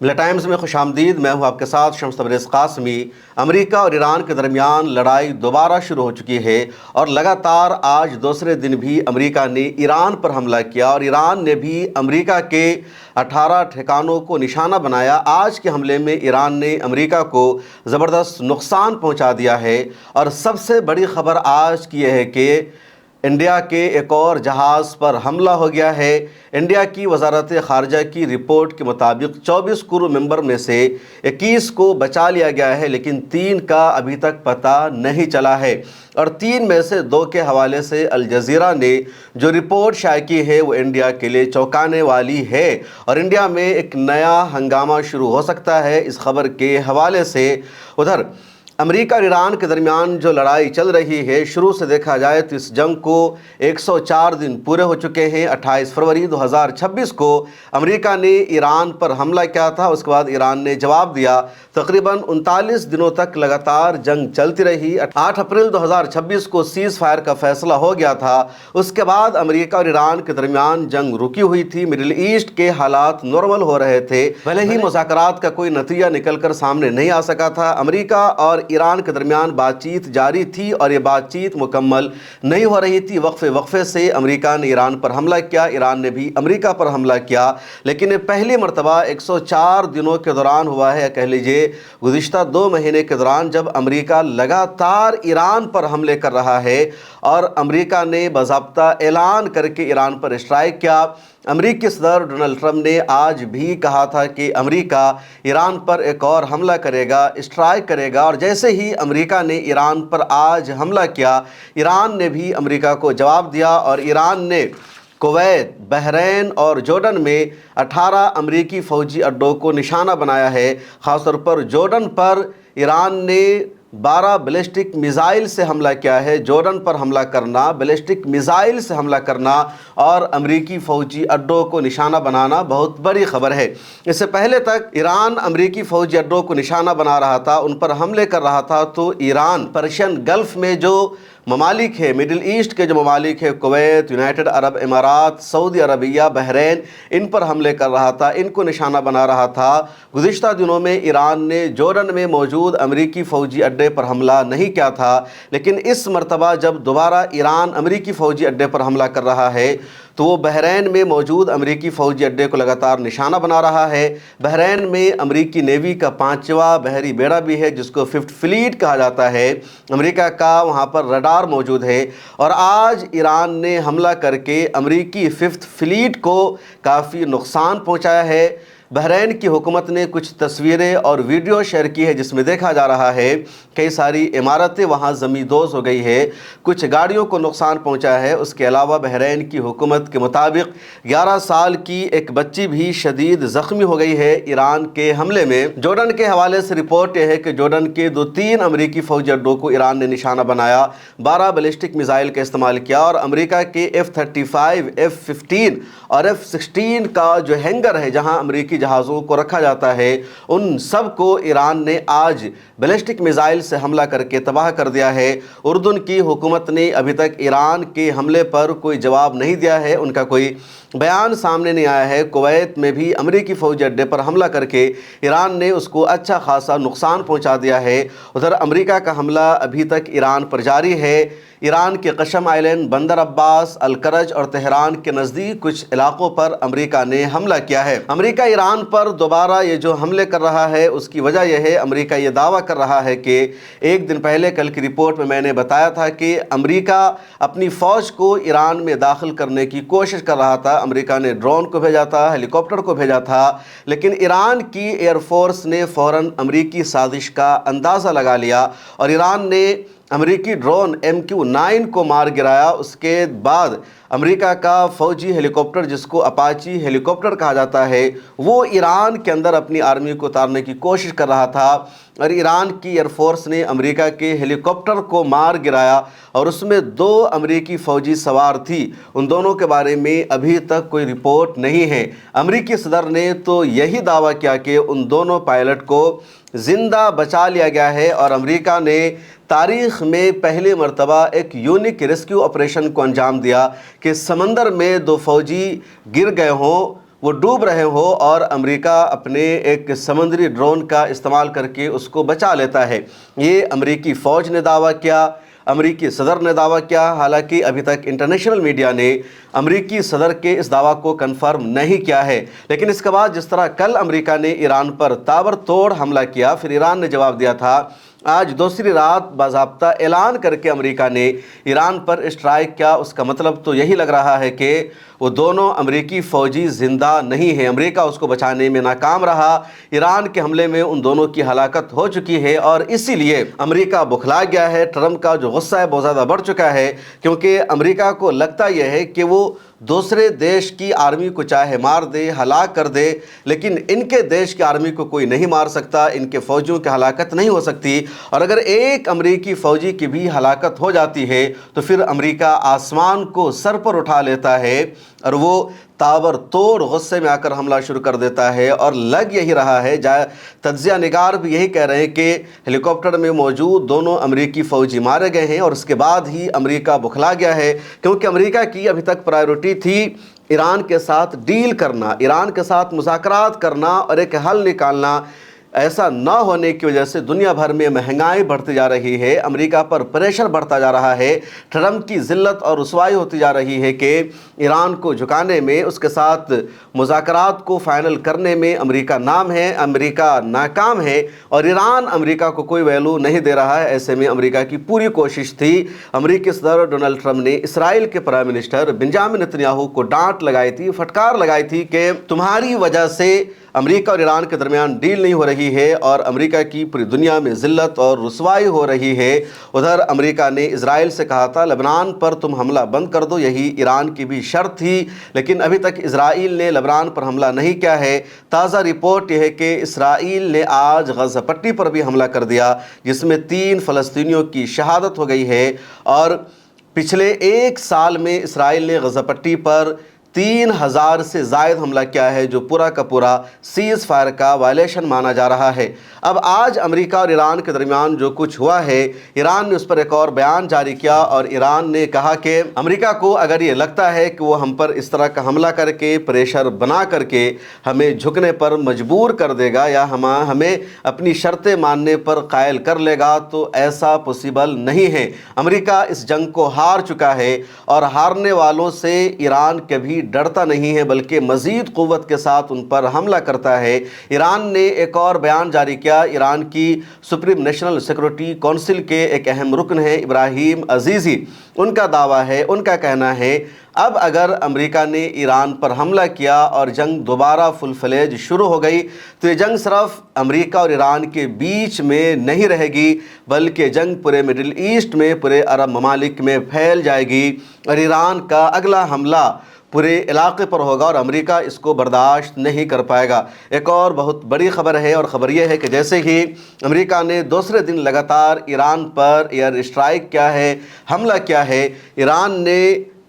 ملا ٹائمز میں خوش آمدید. میں ہوں آپ کے ساتھ شمس تبریز قاسمی. امریکہ اور ایران کے درمیان لڑائی دوبارہ شروع ہو چکی ہے اور لگاتار آج دوسرے دن بھی امریکہ نے ایران پر حملہ کیا اور ایران نے بھی امریکہ کے 18 ٹھکانوں کو نشانہ بنایا. آج کے حملے میں ایران نے امریکہ کو زبردست نقصان پہنچا دیا ہے اور سب سے بڑی خبر آج کی یہ ہے کہ انڈیا کے ایک اور جہاز پر حملہ ہو گیا ہے. انڈیا کی وزارت خارجہ کی رپورٹ کے مطابق 24 کرو ممبر میں سے 21 کو بچا لیا گیا ہے، لیکن 3 کا ابھی تک پتہ نہیں چلا ہے. اور 3 میں سے 2 کے حوالے سے الجزیرہ نے جو رپورٹ شائع کی ہے وہ انڈیا کے لیے چونکانے والی ہے اور انڈیا میں ایک نیا ہنگامہ شروع ہو سکتا ہے اس خبر کے حوالے سے. ادھر امریکہ اور ایران کے درمیان جو لڑائی چل رہی ہے، شروع سے دیکھا جائے تو اس جنگ کو 104 دن پورے ہو چکے ہیں. 28 فروری 2026 کو امریکہ نے ایران پر حملہ کیا تھا، اس کے بعد ایران نے جواب دیا. تقریباً 39 دنوں تک لگاتار جنگ چلتی رہی. 8 اپریل 2026 کو سیز فائر کا فیصلہ ہو گیا تھا. اس کے بعد امریکہ اور ایران کے درمیان جنگ رکی ہوئی تھی. مڈل ایسٹ کے حالات نارمل ہو رہے تھے، بھلے ہی مذاکرات کا کوئی نتیجہ نکل کر سامنے نہیں آ سکا تھا. امریکہ اور ایران کے درمیان بات چیت جاری تھی اور یہ بات چیت مکمل نہیں ہو رہی تھی. وقفے سے امریکہ نے ایران پر حملہ کیا، ایران نے بھی امریکہ پر حملہ کیا، لیکن یہ پہلی مرتبہ 104 دنوں کے دوران ہوا ہے، کہہ لیجئے گزشتہ 2 مہینے کے دوران، جب امریکہ لگاتار ایران پر حملے کر رہا ہے اور امریکہ نے باضابطہ اعلان کر کے ایران پر اسٹرائک کیا. امریکی صدر ڈونلڈ ٹرمپ نے آج بھی کہا تھا کہ امریکہ ایران پر ایک اور حملہ کرے گا، اسٹرائک کرے گا، اور جیسے ہی امریکہ نے ایران پر آج حملہ کیا، ایران نے بھی امریکہ کو جواب دیا اور ایران نے کویت، بحرین اور جارڈن میں 18 امریکی فوجی اڈوں کو نشانہ بنایا ہے. خاص طور پر جارڈن پر ایران نے 12 بیلسٹک میزائل سے حملہ کیا ہے. جارڈن پر حملہ کرنا، بیلسٹک میزائل سے حملہ کرنا اور امریکی فوجی اڈوں کو نشانہ بنانا بہت بڑی خبر ہے. اس سے پہلے تک ایران امریکی فوجی اڈوں کو نشانہ بنا رہا تھا، ان پر حملے کر رہا تھا، تو ایران پرشین گلف میں جو ممالک ہے، مڈل ایسٹ کے جو ممالک ہے، کویت، یونائٹڈ عرب امارات، سعودی عربیہ، بحرین، ان پر حملے کر رہا تھا، ان کو نشانہ بنا رہا تھا. گزشتہ دنوں میں ایران نے جارڈن میں موجود امریکی فوجی اڈے پر حملہ نہیں کیا تھا، لیکن اس مرتبہ جب دوبارہ ایران امریکی فوجی اڈے پر حملہ کر رہا ہے تو وہ بحرین میں موجود امریکی فوجی اڈے کو لگاتار نشانہ بنا رہا ہے. بحرین میں امریکی نیوی کا 5واں بحری بیڑا بھی ہے جس کو 5th فلیٹ کہا جاتا ہے. امریکہ کا وہاں پر رڈار موجود ہے اور آج ایران نے حملہ کر کے امریکی 5th فلیٹ کو کافی نقصان پہنچایا ہے. بحرین کی حکومت نے کچھ تصویریں اور ویڈیو شیئر کی ہے جس میں دیکھا جا رہا ہے کئی ساری عمارتیں وہاں زمیندوز ہو گئی ہے، کچھ گاڑیوں کو نقصان پہنچا ہے. اس کے علاوہ بحرین کی حکومت کے مطابق 11 سال کی ایک بچی بھی شدید زخمی ہو گئی ہے ایران کے حملے میں. جارڈن کے حوالے سے رپورٹ یہ ہے کہ جارڈن کے 3 امریکی فوجی اڈوں کو ایران نے نشانہ بنایا، 12 بیلسٹک میزائل کا استعمال کیا اور امریکہ کے F-35، F-15 اور F-16 کا جو ہینگر ہے جہاں امریکی جہازوں کو رکھا جاتا ہے، ان سب کو ایران نے آج بیلسٹک میزائل سے حملہ کر کے تباہ کر دیا ہے. اردن کی حکومت نے ابھی تک ایران کے حملے پر کوئی جواب نہیں دیا ہے، ان کا کوئی بیان سامنے نہیں آیا ہے. کویت میں بھی امریکی فوجی اڈے پر حملہ کر کے ایران نے اس کو اچھا خاصا نقصان پہنچا دیا ہے. ادھر امریکہ کا حملہ ابھی تک ایران پر جاری ہے. ایران کے قشم آئلینڈ، بندر عباس، الکرج اور تہران کے نزدیک کچھ علاقوں پر امریکہ نے حملہ کیا ہے. امریکہ ایران پر دوبارہ یہ جو حملے کر رہا ہے اس کی وجہ یہ ہے، امریکہ یہ دعویٰ کر رہا ہے کہ ایک دن پہلے کل کی رپورٹ میں نے بتایا تھا کہ امریکہ اپنی فوج کو ایران میں داخل کرنے کی کوشش کر رہا تھا. امریکہ نے ڈرون کو بھیجا تھا، ہیلی کاپٹر کو بھیجا تھا، لیکن ایران کی ایئر فورس نے فوراً امریکی سازش کا اندازہ لگا لیا اور ایران نے امریکی ڈرون MQ-9 کو مار گرایا. اس کے بعد امریکہ کا فوجی ہیلی کاپٹر جس کو اپاچی ہیلی کاپٹر کہا جاتا ہے وہ ایران کے اندر اپنی آرمی کو اتارنے کی کوشش کر رہا تھا اور ایران کی ایئر فورس نے امریکہ کے ہیلی کاپٹر کو مار گرایا اور اس میں 2 امریکی فوجی سوار تھی. ان دونوں کے بارے میں ابھی تک کوئی رپورٹ نہیں ہے. امریکی صدر نے تو یہی دعویٰ کیا کہ ان دونوں پائلٹ کو زندہ بچا لیا گیا ہے اور امریکہ نے تاریخ میں پہلی مرتبہ ایک یونیک ریسکیو آپریشن کو انجام دیا کہ سمندر میں 2 فوجی گر گئے ہوں، وہ ڈوب رہے ہو اور امریکہ اپنے ایک سمندری ڈرون کا استعمال کر کے اس کو بچا لیتا ہے۔ یہ امریکی فوج نے دعویٰ کیا، امریکی صدر نے دعویٰ کیا، حالانکہ ابھی تک انٹرنیشنل میڈیا نے امریکی صدر کے اس دعویٰ کو کنفرم نہیں کیا ہے۔ لیکن اس کے بعد جس طرح کل امریکہ نے ایران پر تابڑ توڑ حملہ کیا، پھر ایران نے جواب دیا تھا، آج دوسری رات باضابطہ اعلان کر کے امریکہ نے ایران پر اسٹرائک کیا۔ اس کا مطلب تو یہی لگ رہا ہے کہ وہ دونوں امریکی فوجی زندہ نہیں ہیں، امریکہ اس کو بچانے میں ناکام رہا، ایران کے حملے میں ان دونوں کی ہلاکت ہو چکی ہے، اور اسی لیے امریکہ بکھلا گیا ہے۔ ٹرمپ کا جو غصہ ہے بہت زیادہ بڑھ چکا ہے، کیونکہ امریکہ کو لگتا یہ ہے کہ وہ دوسرے دیش کی آرمی کو چاہے مار دے، ہلاک کر دے، لیکن ان کے دیش کی آرمی کو کوئی نہیں مار سکتا، ان کے فوجیوں کی ہلاکت نہیں ہو سکتی، اور اگر ایک امریکی فوجی کی بھی ہلاکت ہو جاتی ہے تو پھر امریکہ آسمان کو سر پر اٹھا لیتا ہے اور وہ تابر توڑ غصے میں آ کر حملہ شروع کر دیتا ہے۔ اور لگ یہی رہا ہے، تجزیہ نگار بھی یہی کہہ رہے ہیں کہ ہیلی کاپٹر میں موجود دونوں امریکی فوجی مارے گئے ہیں، اور اس کے بعد ہی امریکہ بکھلا گیا ہے، کیونکہ امریکہ کی ابھی تک پرائیورٹی تھی ایران کے ساتھ ڈیل کرنا، ایران کے ساتھ مذاکرات کرنا اور ایک حل نکالنا۔ ایسا نہ ہونے کی وجہ سے دنیا بھر میں مہنگائی بڑھتی جا رہی ہے، امریکہ پر پریشر بڑھتا جا رہا ہے، ٹرمپ کی ذلت اور رسوائی ہوتی جا رہی ہے کہ ایران کو جھکانے میں، اس کے ساتھ مذاکرات کو فائنل کرنے میں امریکہ امریکہ ناکام ہے، اور ایران امریکہ کو کوئی ویلو نہیں دے رہا ہے۔ ایسے میں امریکہ کی پوری کوشش تھی، امریکی صدر ڈونلڈ ٹرمپ نے اسرائیل کے پرائم منسٹر بنجامن نتنیاہو کو ڈانٹ لگائی تھی، پھٹکار لگائی تھی کہ تمہاری وجہ سے امریکہ اور ایران کے درمیان ڈیل نہیں ہو رہی ہے، اور امریکہ کی پوری دنیا میں ذلت اور رسوائی ہو رہی ہے۔ ادھر امریکہ نے اسرائیل سے کہا تھا لبنان پر تم حملہ بند کر دو، یہی ایران کی بھی شرط تھی، لیکن ابھی تک اسرائیل نے لبنان پر حملہ نہیں کیا ہے۔ تازہ رپورٹ یہ ہے کہ اسرائیل نے آج غزہ پٹی پر بھی حملہ کر دیا، جس میں 3 فلسطینیوں کی شہادت ہو گئی ہے، اور پچھلے 1 سال میں اسرائیل نے غزہ پٹی پر 3000 سے زائد حملہ کیا ہے، جو پورا کا پورا سیز فائر کا وائلیشن مانا جا رہا ہے۔ اب آج امریکہ اور ایران کے درمیان جو کچھ ہوا ہے، ایران نے اس پر ایک اور بیان جاری کیا، اور ایران نے کہا کہ امریکہ کو اگر یہ لگتا ہے کہ وہ ہم پر اس طرح کا حملہ کر کے پریشر بنا کر کے ہمیں جھکنے پر مجبور کر دے گا یا ہمیں اپنی شرطیں ماننے پر قائل کر لے گا، تو ایسا پوسیبل نہیں ہے۔ امریکہ اس جنگ کو ہار چکا ہے، اور ہارنے والوں سے ایران کبھی ڈرتا نہیں ہے، بلکہ مزید قوت کے ساتھ ان پر حملہ کرتا ہے۔ ایران نے ایک اور بیان جاری کیا، ایران کی سپریم نیشنل سیکورٹی کونسل کے ایک اہم رکن ہیں ابراہیم عزیزی، ان کا دعویٰ ہے، ان کا کہنا ہے اب اگر امریکہ نے ایران پر حملہ کیا اور جنگ دوبارہ فل فلیج شروع ہو گئی تو یہ جنگ صرف امریکہ اور ایران کے بیچ میں نہیں رہے گی، بلکہ جنگ پورے مڈل ایسٹ میں، پورے عرب ممالک میں پھیل جائے گی، اور ایران کا اگلا حملہ پورے علاقے پر ہوگا، اور امریکہ اس کو برداشت نہیں کر پائے گا۔ ایک اور بہت بڑی خبر ہے، اور خبر یہ ہے کہ جیسے ہی امریکہ نے دوسرے دن لگاتار ایران پر ایئر اسٹرائک کیا ہے، حملہ کیا ہے، ایران نے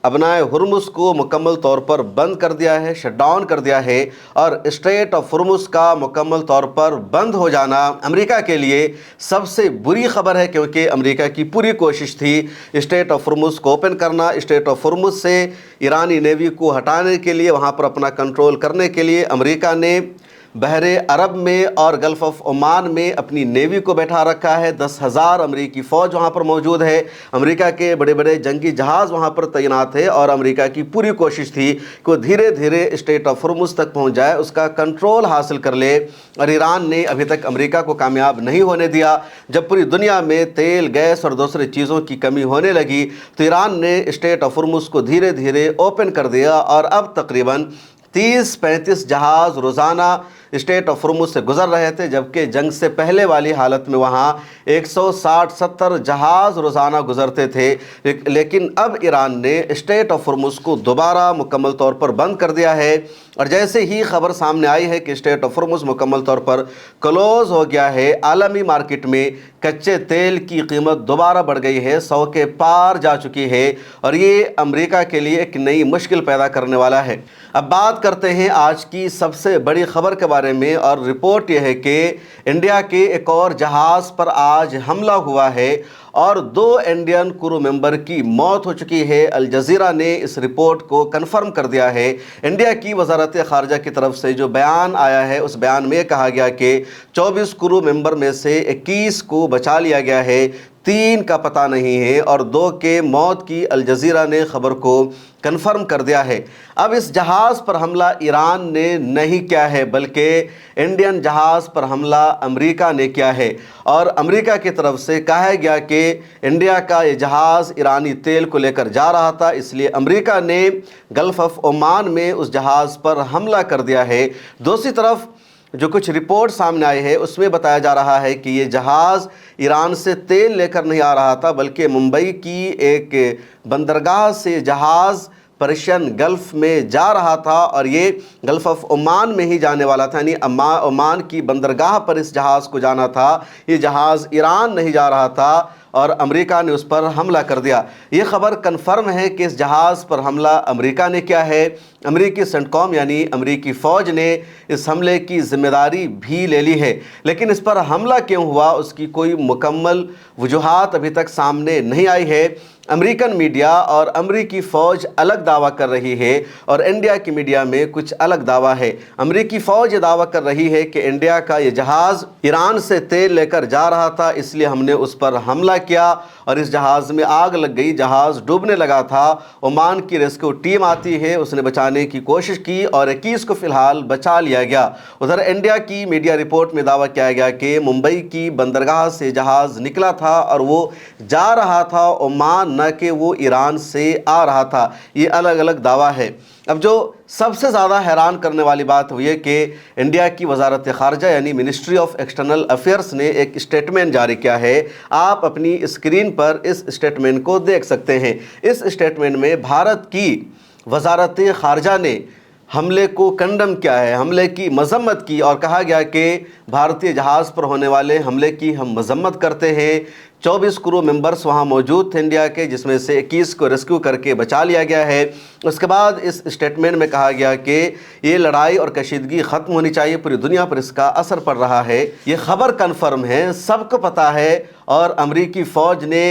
ابنائے ہرمز کو مکمل طور پر بند کر دیا ہے، شٹ ڈاؤن کر دیا ہے، اور اسٹریٹ آف ہرمز کا مکمل طور پر بند ہو جانا امریکہ کے لیے سب سے بری خبر ہے، کیونکہ امریکہ کی پوری کوشش تھی اسٹریٹ آف ہرمز کو اوپن کرنا، اسٹریٹ آف ہرمز سے ایرانی نیوی کو ہٹانے کے لیے، وہاں پر اپنا کنٹرول کرنے کے لیے امریکہ نے بحر عرب میں اور گلف آف عمان میں اپنی نیوی کو بیٹھا رکھا ہے۔ 10,000 امریکی فوج وہاں پر موجود ہے، امریکہ کے بڑے بڑے جنگی جہاز وہاں پر تعینات ہے، اور امریکہ کی پوری کوشش تھی کہ وہ دھیرے دھیرے اسٹریٹ آف ہرمز تک پہنچ جائے، اس کا کنٹرول حاصل کر لے، اور ایران نے ابھی تک امریکہ کو کامیاب نہیں ہونے دیا۔ جب پوری دنیا میں تیل، گیس اور دوسرے چیزوں کی کمی ہونے لگی تو ایران نے اسٹریٹ آف ہرمز کو دھیرے دھیرے اوپن کر دیا، اور اب تقریباً 30-35 جہاز روزانہ اسٹریٹ آف ہرمز سے گزر رہے تھے، جبکہ جنگ سے پہلے والی حالت میں وہاں 160-70 جہاز روزانہ گزرتے تھے، لیکن اب ایران نے اسٹریٹ آف ہرمز کو دوبارہ مکمل طور پر بند کر دیا ہے، اور جیسے ہی خبر سامنے آئی ہے کہ اسٹریٹ آف ہرمز مکمل طور پر کلوز ہو گیا ہے، عالمی مارکیٹ میں کچے تیل کی قیمت دوبارہ بڑھ گئی ہے، 100 کے پار جا چکی ہے، اور یہ امریکہ کے لیے ایک نئی مشکل پیدا کرنے والا ہے۔ اب بات کرتے ہیں آج کی سب سے بڑی خبر کے بارے بارے میں، اور رپورٹ یہ ہے کہ انڈیا کے ایک اور جہاز پر آج حملہ ہوا ہے اور 2 انڈین کرو ممبر کی موت ہو چکی ہے۔ الجزیرہ نے اس رپورٹ کو کنفرم کر دیا ہے۔ انڈیا کی وزارت خارجہ کی طرف سے جو بیان آیا ہے، اس بیان میں کہا گیا کہ 24 کرو ممبر میں سے 21 کو بچا لیا گیا ہے، 3 کا پتہ نہیں ہے اور 2 کے موت کی الجزیرہ نے خبر کو کنفرم کر دیا ہے۔ اب اس جہاز پر حملہ ایران نے نہیں کیا ہے، بلکہ انڈین جہاز پر حملہ امریکہ نے کیا ہے، اور امریکہ کی طرف سے کہا گیا کہ انڈیا کا یہ جہاز ایرانی تیل کو لے کر جا رہا تھا، اس لیے امریکہ نے گلف آف عمان میں اس جہاز پر حملہ کر دیا ہے۔ دوسری طرف جو کچھ رپورٹ سامنے آئے ہیں اس میں بتایا جا رہا ہے کہ یہ جہاز ایران سے تیل لے کر نہیں آ رہا تھا، بلکہ ممبئی کی ایک بندرگاہ سے جہاز پرشین گلف میں جا رہا تھا اور یہ گلف آف عمان میں ہی جانے والا تھا، یعنی عمان کی بندرگاہ پر اس جہاز کو جانا تھا۔ یہ جہاز ایران نہیں جا رہا تھا اور امریکہ نے اس پر حملہ کر دیا۔ یہ خبر کنفرم ہے کہ اس جہاز پر حملہ امریکہ نے کیا ہے۔ امریکی سینٹکام یعنی امریکی فوج نے اس حملے کی ذمہ داری بھی لے لی ہے، لیکن اس پر حملہ کیوں ہوا اس کی کوئی مکمل وجوہات ابھی تک سامنے نہیں آئی ہے۔ امریکن میڈیا اور امریکی فوج الگ دعویٰ کر رہی ہے اور انڈیا کی میڈیا میں کچھ الگ دعویٰ ہے۔ امریکی فوج یہ دعویٰ کر رہی ہے کہ انڈیا کا یہ جہاز ایران سے تیل لے کر جا رہا تھا، اس لیے ہم نے اس پر حملہ کیا اور اس جہاز میں آگ لگ گئی، جہاز ڈوبنے لگا تھا۔ عمان کی ریسکیو ٹیم آتی ہے، اس نے بچانے کی کوشش کی اور 21 کو فی الحال بچا لیا گیا۔ ادھر انڈیا کی میڈیا رپورٹ میں دعویٰ کیا گیا کہ ممبئی کی بندرگاہ سے جہاز نکلا تھا اور وہ جا رہا تھا عمان، نہ کہ وہ ایران سے آ رہا تھا۔ یہ الگ الگ دعویٰ ہے۔ اب جو سب سے زیادہ حیران کرنے والی بات ہوئی ہے کہ انڈیا کی وزارت خارجہ یعنی منسٹری آف ایکسٹرنل افیئرس نے ایک اسٹیٹمنٹ جاری کیا ہے۔ آپ اپنی اسکرین پر اس اسٹیٹمنٹ کو دیکھ سکتے ہیں۔ اس اسٹیٹمنٹ میں بھارت کی وزارت خارجہ نے حملے کو کنڈم کیا ہے، حملے کی مذمت کی اور کہا گیا کہ بھارتی جہاز پر ہونے والے حملے کی ہم مذمت کرتے ہیں۔ 24 کرو ممبرس وہاں موجود تھے انڈیا کے، جس میں سے 21 کو ریسکیو کر کے بچا لیا گیا ہے۔ اس کے بعد اس اسٹیٹمنٹ میں کہا گیا کہ یہ لڑائی اور کشیدگی ختم ہونی چاہیے، پوری دنیا پر اس کا اثر پڑ رہا ہے۔ یہ خبر کنفرم ہے، سب کو پتہ ہے اور امریکی فوج نے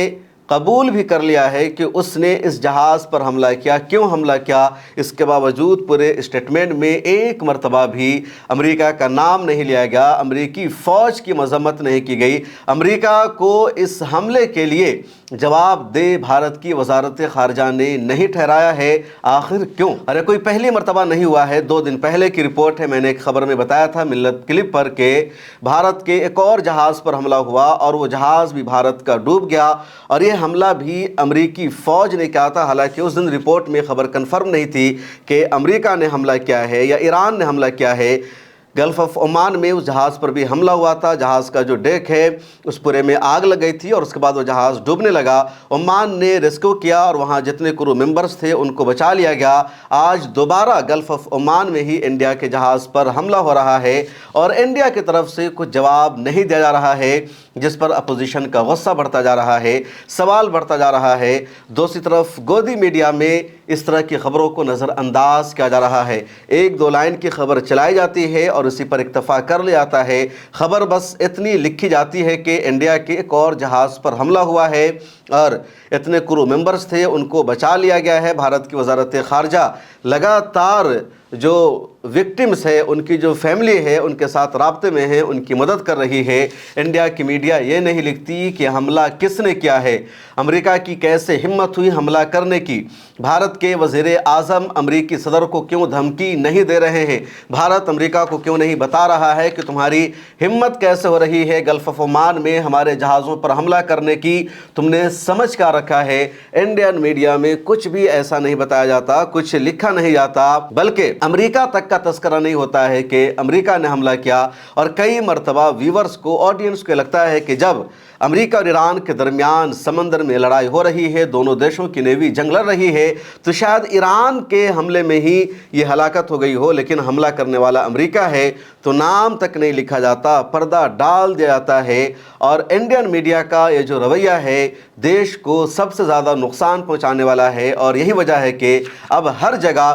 قبول بھی کر لیا ہے کہ اس نے اس جہاز پر حملہ کیا۔ کیوں حملہ کیا؟ اس کے باوجود پورے اسٹیٹمنٹ میں ایک مرتبہ بھی امریکہ کا نام نہیں لیا گیا، امریکی فوج کی مذمت نہیں کی گئی۔ امریکہ کو اس حملے کے لیے جواب دہ بھارت کی وزارت خارجہ نے نہیں ٹھہرایا ہے۔ آخر کیوں؟ ارے کوئی پہلی مرتبہ نہیں ہوا ہے، 2 دن پہلے کی رپورٹ ہے، میں نے ایک خبر میں بتایا تھا ملت کلپ پر کہ بھارت کے ایک اور جہاز پر حملہ ہوا اور وہ جہاز بھی بھارت کا ڈوب گیا اور یہ حملہ بھی امریکی فوج نے کیا تھا۔ حالانکہ اس دن رپورٹ میں خبر کنفرم نہیں تھی کہ امریکہ نے حملہ کیا ہے یا ایران نے حملہ کیا ہے۔ گلف آف عمان میں اس جہاز پر بھی حملہ ہوا تھا، جہاز کا جو ڈیک ہے اس پورے میں آگ لگ گئی تھی اور اس کے بعد وہ جہاز ڈوبنے لگا۔ عمان نے ریسکیو کیا اور وہاں جتنے کرو ممبرز تھے ان کو بچا لیا گیا۔ آج دوبارہ گلف آف عمان میں ہی انڈیا کے جہاز پر حملہ ہو رہا ہے اور انڈیا کی طرف سے کچھ جواب نہیں دیا جا رہا ہے، جس پر اپوزیشن کا غصہ بڑھتا جا رہا ہے، سوال بڑھتا جا رہا ہے۔ دوسری طرف گودی میڈیا میں اس طرح کی خبروں کو نظر انداز کیا جا رہا ہے، 1-2 لائن کی خبر چلائی جاتی ہے اور اسی پر اکتفا کر لیا جاتا ہے۔ خبر بس اتنی لکھی جاتی ہے کہ انڈیا کے ایک اور جہاز پر حملہ ہوا ہے اور اتنے کرو ممبرز تھے ان کو بچا لیا گیا ہے۔ بھارت کی وزارت خارجہ لگاتار جو وکٹمز ہے، ان کی جو فیملی ہے، ان کے ساتھ رابطے میں ہے، ان کی مدد کر رہی ہے۔ انڈیا کی میڈیا یہ نہیں لکھتی کہ حملہ کس نے کیا ہے، امریکہ کی کیسے ہمت ہوئی حملہ کرنے کی، بھارت کے وزیر اعظم امریکی صدر کو کیوں دھمکی نہیں دے رہے ہیں، بھارت امریکہ کو کیوں نہیں بتا رہا ہے کہ تمہاری ہمت کیسے ہو رہی ہے گلف آف عمان میں ہمارے جہازوں پر حملہ کرنے کی، تم نے سمجھ کیا رکھا ہے۔ انڈین میڈیا میں کچھ بھی ایسا نہیں بتایا جاتا، کچھ لکھا نہیں جاتا، بلکہ امریکہ تک کا تذکرہ نہیں ہوتا ہے کہ امریکہ نے حملہ کیا۔ اور کئی مرتبہ ویورز کو، آڈینس کو لگتا ہے کہ جب امریکہ اور ایران کے درمیان سمندر میں لڑائی ہو رہی ہے، دونوں دیشوں کی نیوی جنگ لڑ رہی ہے، تو شاید ایران کے حملے میں ہی یہ ہلاکت ہو گئی ہو، لیکن حملہ کرنے والا امریکہ ہے تو نام تک نہیں لکھا جاتا، پردہ ڈال دیا جاتا ہے۔ اور انڈین میڈیا کا یہ جو رویہ ہے دیش کو سب سے زیادہ نقصان پہنچانے والا ہے، اور یہی وجہ ہے کہ اب ہر جگہ